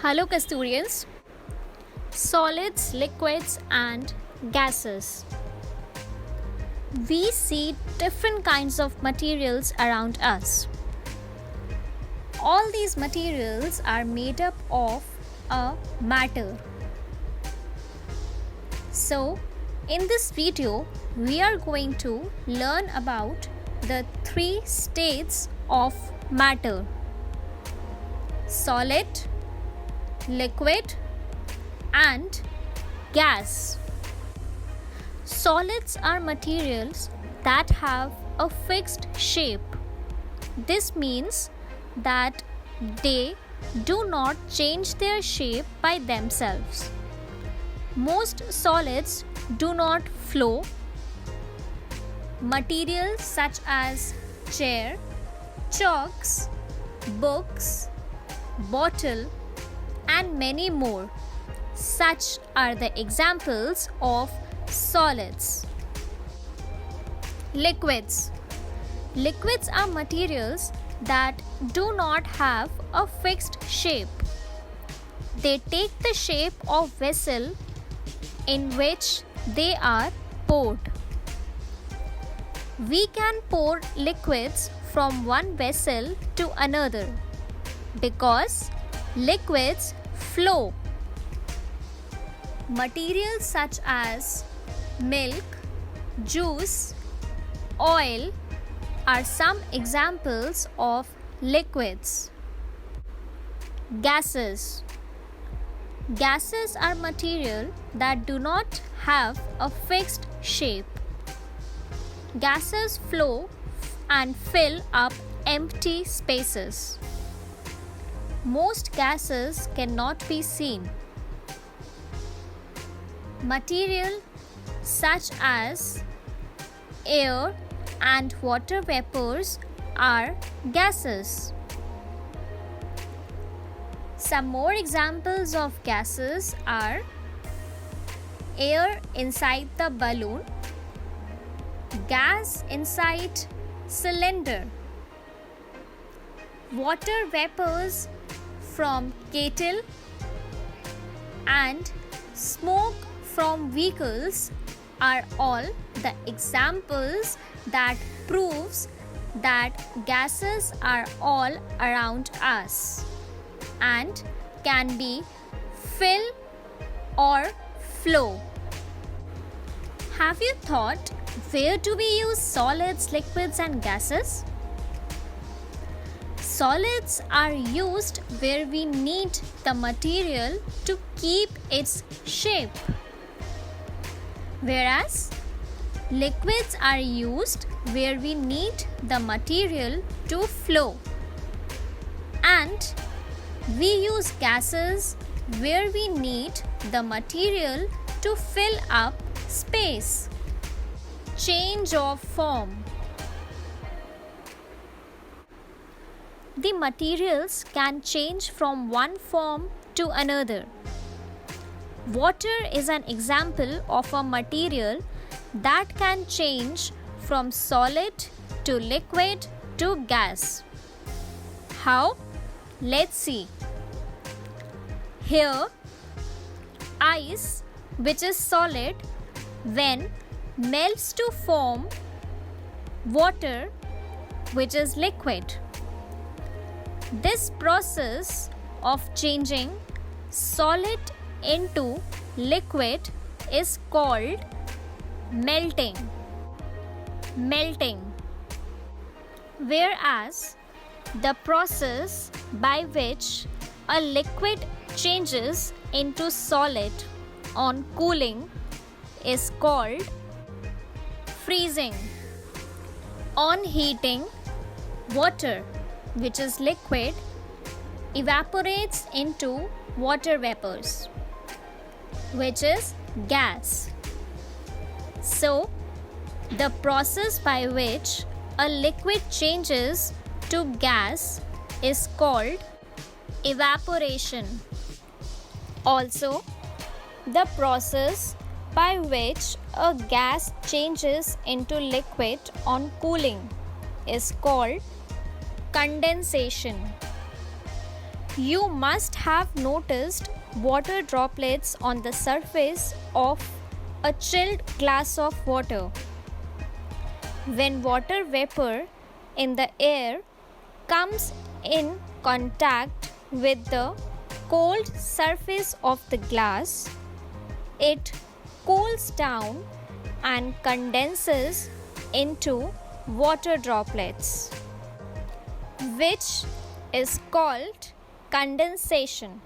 Hello, Custodians. Solids, liquids, and gases. We see different kinds of materials around us. All these materials are made up of a matter. So, in this video, we are going to learn about the three states of matter: solid, liquid, and gas. Solids are materials that have a fixed shape. This means that they do not change their shape by themselves. Most solids do not flow. Materials such as chair, chalks, books, bottle, and many more. Such are the examples of solids. Liquids. Liquids are materials that do not have a fixed shape. They take the shape of vessel in which they are poured. We can pour liquids from one vessel to another because liquids flow. Materials such as milk, juice, oil are some examples of liquids. Gases. Gases are material that do not have a fixed shape. Gases flow and fill up empty spaces. Most gases cannot be seen. Material such as air and water vapors are gases. Some more examples of gases are air inside the balloon, gas inside cylinder, water vapors from kettle, and smoke from vehicles are all the examples that proves that gases are all around us and can be fill or flow. Have you thought, where do we use solids, liquids, and gases? Solids are used where we need the material to keep its shape, whereas liquids are used where we need the material to flow, and we use gases where we need the material to fill up space. Change of form. The materials can change from one form to another. Water is an example of a material that can change from solid to liquid to gas. How? Let's see. Here, ice, which is solid, when melts to form water, which is liquid. This process of changing solid into liquid is called melting. Whereas the process by which a liquid changes into solid on cooling is called freezing. On heating, water, which is liquid, evaporates into water vapors, which is gas. So, the process by which a liquid changes to gas is called evaporation. Also, the process by which a gas changes into liquid on cooling is called condensation. You must have noticed water droplets on the surface of a chilled glass of water. When water vapor in the air comes in contact with the cold surface of the glass, it cools down and condenses into water droplets, which is called condensation.